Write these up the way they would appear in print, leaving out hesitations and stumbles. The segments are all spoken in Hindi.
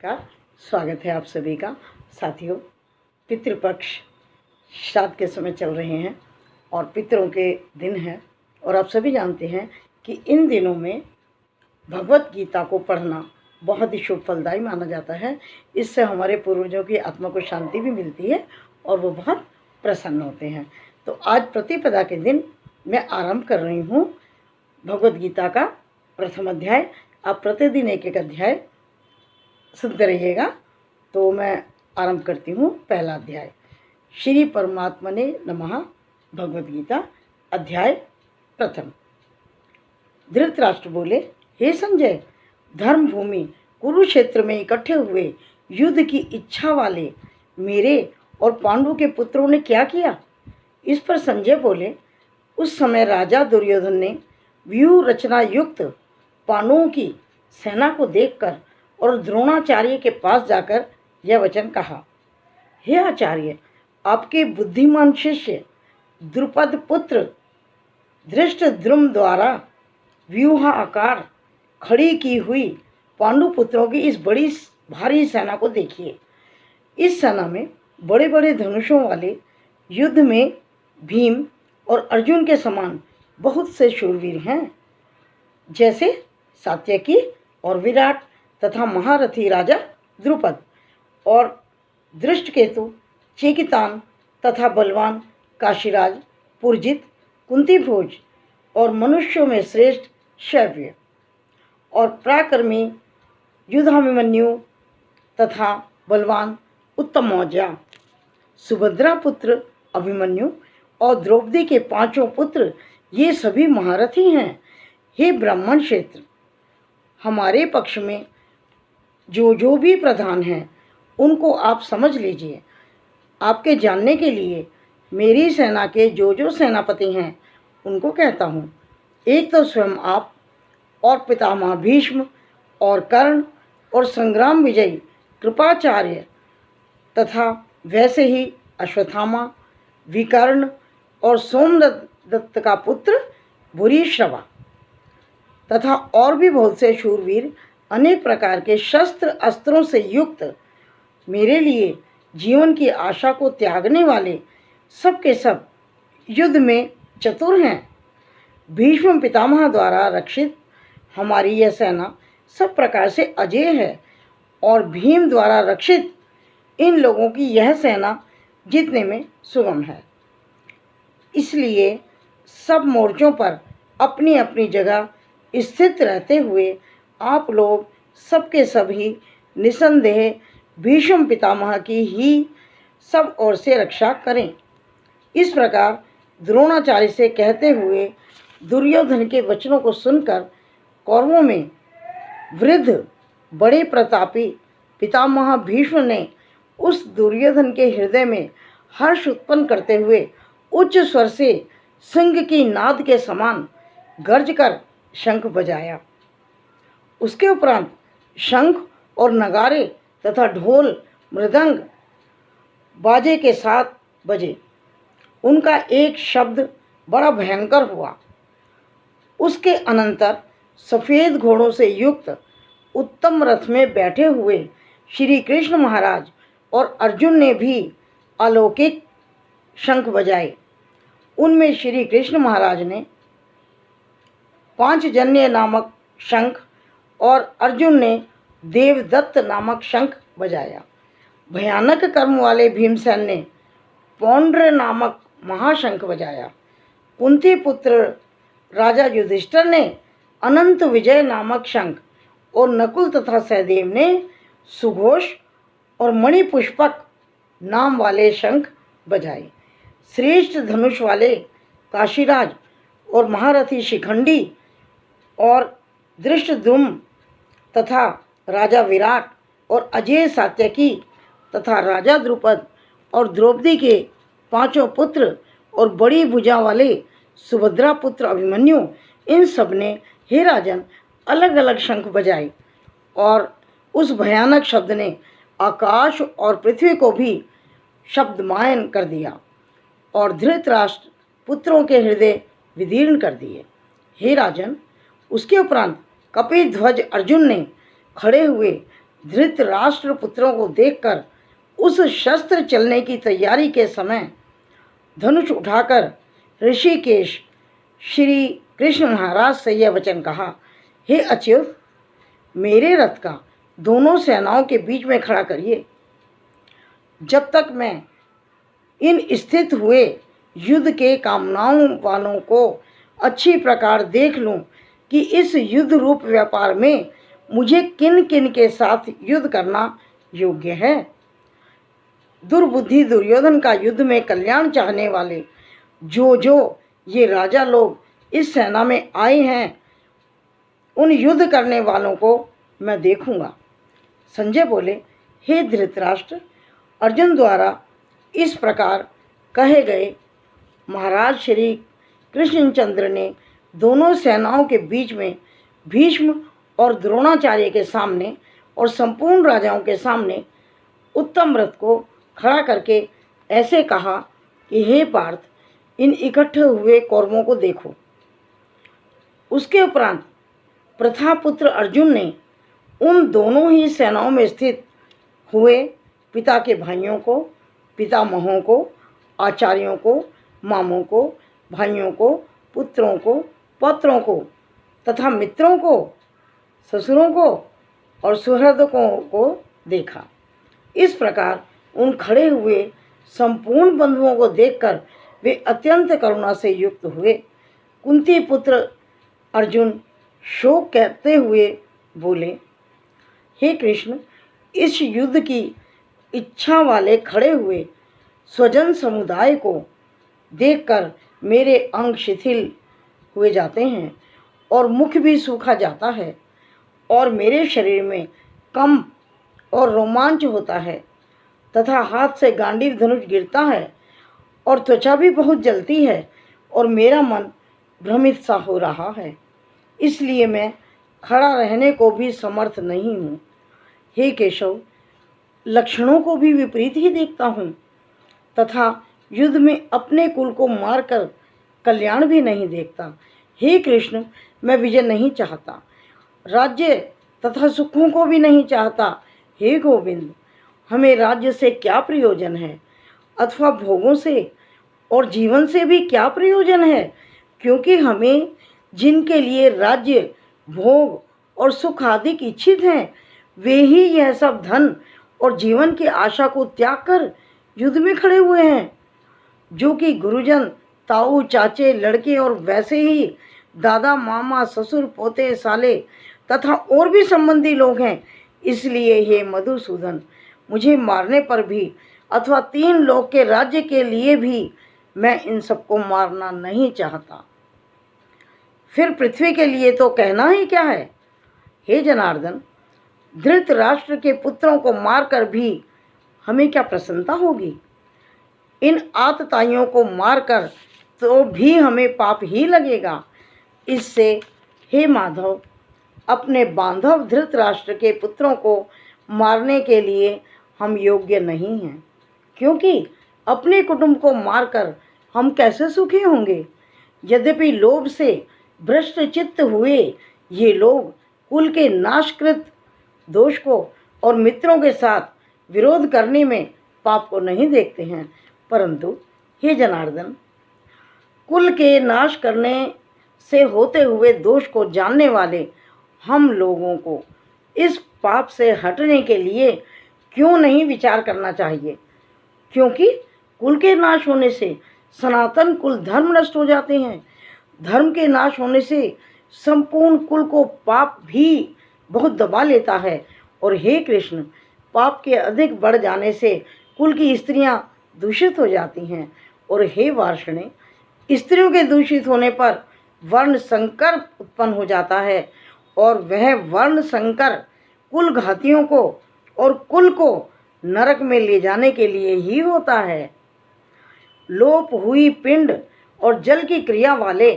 नमस्कार। स्वागत है आप सभी का। साथियों, पितृपक्ष श्राद्ध के समय चल रहे हैं और पितरों के दिन हैं और आप सभी जानते हैं कि इन दिनों में भगवत गीता को पढ़ना बहुत ही शुभ फलदायी माना जाता है। इससे हमारे पूर्वजों की आत्मा को शांति भी मिलती है और वो बहुत प्रसन्न होते हैं। तो आज प्रतिपदा के दिन मैं आरंभ कर रही हूँ भगवत गीता का प्रथम अध्याय। आप प्रतिदिन एक एक अध्याय सुनते रहिएगा। तो मैं आरंभ करती हूँ पहला अध्याय। श्री परमात्मने नमः। भगवद गीता अध्याय प्रथम। धृतराष्ट्र बोले, हे संजय, धर्म भूमि कुरुक्षेत्र में इकट्ठे हुए युद्ध की इच्छा वाले मेरे और पांडु के पुत्रों ने क्या किया? इस पर संजय बोले, उस समय राजा दुर्योधन ने व्यूह रचना युक्त पांडवों की सेना को देखकर और द्रोणाचार्य के पास जाकर यह वचन कहा, हे आचार्य, आपके बुद्धिमान शिष्य द्रुपद पुत्र धृष्टद्युम्न द्वारा व्यूहाकार खड़ी की हुई पांडु पुत्रों की इस बड़ी भारी सेना को देखिए। इस सेना में बड़े बड़े धनुषों वाले युद्ध में भीम और अर्जुन के समान बहुत से शूरवीर हैं, जैसे सात्यकी और विराट तथा महारथी राजा द्रुपद और धृष्टकेतु, चेकितान तथा बलवान काशीराज, पुरजित, कुंतीभोज और मनुष्यों में श्रेष्ठ शैव्य और पराक्रमी युधाभिमन्यु तथा बलवान उत्तमौजा, सुभद्रा पुत्र अभिमन्यु और द्रौपदी के पांचों पुत्र, ये सभी महारथी हैं। हे ब्राह्मण क्षेत्र, हमारे पक्ष में जो भी प्रधान हैं उनको आप समझ लीजिए। आपके जानने के लिए मेरी सेना के जो सेनापति हैं उनको कहता हूँ। एक तो स्वयं आप और पितामह भीष्म और कर्ण और संग्राम विजयी कृपाचार्य तथा वैसे ही अश्वत्थामा, विकर्ण और सोमदत्त का पुत्र भूरिश्रवा तथा और भी बहुत से शूरवीर अनेक प्रकार के शस्त्र अस्त्रों से युक्त, मेरे लिए जीवन की आशा को त्यागने वाले सब के सब युद्ध में चतुर हैं। भीष्म पितामह द्वारा रक्षित हमारी यह सेना सब प्रकार से अजेय है और भीम द्वारा रक्षित इन लोगों की यह सेना जीतने में सुगम है। इसलिए सब मोर्चों पर अपनी अपनी जगह स्थित रहते हुए आप लोग सबके सभी निसंदेह भीष्म पितामह की ही सब ओर से रक्षा करें। इस प्रकार द्रोणाचार्य से कहते हुए दुर्योधन के वचनों को सुनकर कौरवों में वृद्ध बड़े प्रतापी पितामह भीष्म ने उस दुर्योधन के हृदय में हर्ष उत्पन्न करते हुए उच्च स्वर से सिंह की नाद के समान गर्ज कर शंख बजाया। उसके उपरांत शंख और नगारे तथा ढोल मृदंग बाजे के साथ बजे। उनका एक शब्द बड़ा भयंकर हुआ। उसके अनंतर सफ़ेद घोड़ों से युक्त उत्तम रथ में बैठे हुए श्री कृष्ण महाराज और अर्जुन ने भी अलौकिक शंख बजाए। उनमें श्री कृष्ण महाराज ने पांचजन्य नामक शंख और अर्जुन ने देवदत्त नामक शंख बजाया। भयानक कर्म वाले भीमसेन ने पौंड्र नामक महाशंख बजाया। कुंती पुत्र राजा युधिष्ठिर ने अनंत विजय नामक शंख और नकुल तथा सहदेव ने सुघोष और मणिपुष्पक नाम वाले शंख बजाए। श्रेष्ठ धनुष वाले काशीराज और महारथी शिखंडी और धृष्टद्युम्न तथा राजा विराट और अजेय सात्यकी तथा राजा द्रुपद और द्रौपदी के पांचों पुत्र और बड़ी भुजा वाले सुभद्रा पुत्र अभिमन्यु, इन सब ने हे राजन अलग अलग शंख बजाए और उस भयानक शब्द ने आकाश और पृथ्वी को भी शब्दमायन कर दिया और धृतराष्ट्र पुत्रों के हृदय विदीर्ण कर दिए। हे राजन, उसके उपरांत कपिध्वज अर्जुन ने खड़े हुए धृतराष्ट्र पुत्रों को देखकर उस शस्त्र चलने की तैयारी के समय धनुष उठाकर ऋषिकेश श्री कृष्ण महाराज से यह वचन कहा, हे अच्युत, मेरे रथ का दोनों सेनाओं के बीच में खड़ा करिए। जब तक मैं इन स्थित हुए युद्ध के कामनाओं वालों को अच्छी प्रकार देख लूं कि इस युद्ध रूप व्यापार में मुझे किन किन के साथ युद्ध करना योग्य है। दुर्बुद्धि दुर्योधन का युद्ध में कल्याण चाहने वाले जो ये राजा लोग इस सेना में आए हैं, उन युद्ध करने वालों को मैं देखूंगा। संजय बोले, हे धृतराष्ट्र, अर्जुन द्वारा इस प्रकार कहे गए महाराज श्री कृष्णचंद्र ने दोनों सेनाओं के बीच में भीष्म और द्रोणाचार्य के सामने और संपूर्ण राजाओं के सामने उत्तम रथ को खड़ा करके ऐसे कहा कि हे पार्थ, इन इकट्ठे हुए कौरवों को देखो। उसके उपरांत प्रथापुत्र अर्जुन ने उन दोनों ही सेनाओं में स्थित हुए पिता के भाइयों को, पितामहों को, आचार्यों को, मामों को, भाइयों को, पुत्रों को, पौत्रों को तथा मित्रों को, ससुरों को और सुहृदकों को देखा। इस प्रकार उन खड़े हुए संपूर्ण बंधुओं को देखकर वे अत्यंत करुणा से युक्त हुए। कुंती पुत्र अर्जुन शोक करते हुए बोले, हे कृष्ण, इस युद्ध की इच्छा वाले खड़े हुए स्वजन समुदाय को देखकर मेरे अंग शिथिल हुए जाते हैं और मुख भी सूखा जाता है और मेरे शरीर में कंप और रोमांच होता है तथा हाथ से गांडीव धनुष गिरता है और त्वचा भी बहुत जलती है और मेरा मन भ्रमित सा हो रहा है। इसलिए मैं खड़ा रहने को भी समर्थ नहीं हूँ। हे केशव, लक्षणों को भी विपरीत ही देखता हूँ तथा युद्ध में अपने कुल को मारकर कल्याण भी नहीं देखता। हे कृष्ण, मैं विजय नहीं चाहता, राज्य तथा सुखों को भी नहीं चाहता। हे गोविंद, हमें राज्य से क्या प्रयोजन है अथवा भोगों से और जीवन से भी क्या प्रयोजन है, क्योंकि हमें जिनके लिए राज्य, भोग और सुख आदि इच्छित हैं, वे ही यह सब धन और जीवन की आशा को त्याग कर युद्ध में खड़े हुए हैं। जो कि गुरुजन, ताऊ, चाचे, लड़के और वैसे ही दादा, मामा, ससुर, पोते, साले तथा और भी संबंधी लोग हैं। इसलिए हे मधुसूदन, मुझे मारने पर भी अथवा 3 लोक के राज्य के लिए भी मैं इन सबको मारना नहीं चाहता। फिर पृथ्वी के लिए तो कहना ही क्या है। हे जनार्दन, धृतराष्ट्र के पुत्रों को मारकर भी हमें क्या प्रसन्नता होगी। इन आतताइयों को मारकर तो भी हमें पाप ही लगेगा। इससे हे माधव, अपने बांधव धृतराष्ट्र के पुत्रों को मारने के लिए हम योग्य नहीं हैं, क्योंकि अपने कुटुंब को मारकर हम कैसे सुखी होंगे। यद्यपि लोभ से भ्रष्ट चित्त हुए ये लोग कुल के नाशकृत दोष को और मित्रों के साथ विरोध करने में पाप को नहीं देखते हैं, परंतु हे जनार्दन, कुल के नाश करने से होते हुए दोष को जानने वाले हम लोगों को इस पाप से हटने के लिए क्यों नहीं विचार करना चाहिए, क्योंकि कुल के नाश होने से सनातन कुल धर्म नष्ट हो जाते हैं। धर्म के नाश होने से संपूर्ण कुल को पाप भी बहुत दबा लेता है। और हे कृष्ण, पाप के अधिक बढ़ जाने से कुल की स्त्रियां दूषित हो जाती हैं। और हे वार्ष्णे, स्त्रियों के दूषित होने पर वर्ण संकर उत्पन्न हो जाता है और वह वर्ण संकर कुल घातियों को और कुल को नरक में ले जाने के लिए ही होता है। लोप हुई पिंड और जल की क्रिया वाले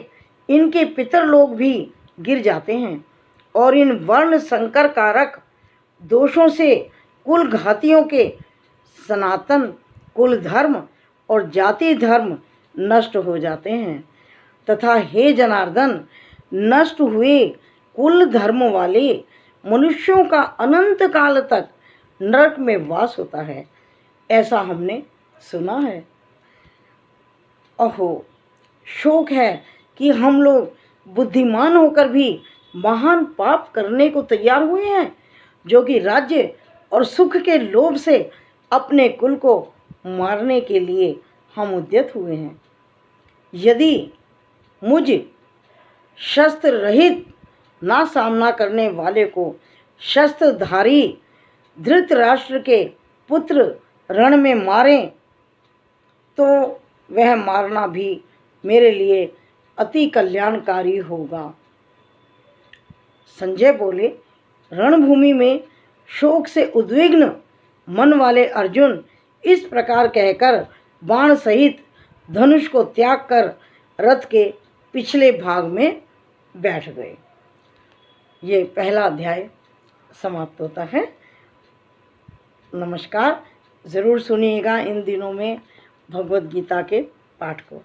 इनके पितर लोग भी गिर जाते हैं और इन वर्ण संकर कारक दोषों से कुल घातियों के सनातन कुल धर्म और जाति धर्म नष्ट हो जाते हैं। तथा हे जनार्दन, नष्ट हुए कुल धर्म वाले मनुष्यों का अनंत काल तक नरक में वास होता है, ऐसा हमने सुना है। अहो, शोक है कि हम लोग बुद्धिमान होकर भी महान पाप करने को तैयार हुए हैं, जो कि राज्य और सुख के लोभ से अपने कुल को मारने के लिए हम उद्यत हुए हैं। यदि मुझ शस्त्र रहित ना सामना करने वाले को शस्त्रधारी धृतराष्ट्र के पुत्र रण में मारें, तो वह मारना भी मेरे लिए अति कल्याणकारी होगा। संजय बोले, रणभूमि में शोक से उद्विग्न मन वाले अर्जुन इस प्रकार कहकर बाण सहित धनुष को त्याग कर रथ के पिछले भाग में बैठ गए। ये पहला अध्याय समाप्त होता है। नमस्कार। ज़रूर सुनिएगा इन दिनों में भगवद गीता के पाठ को।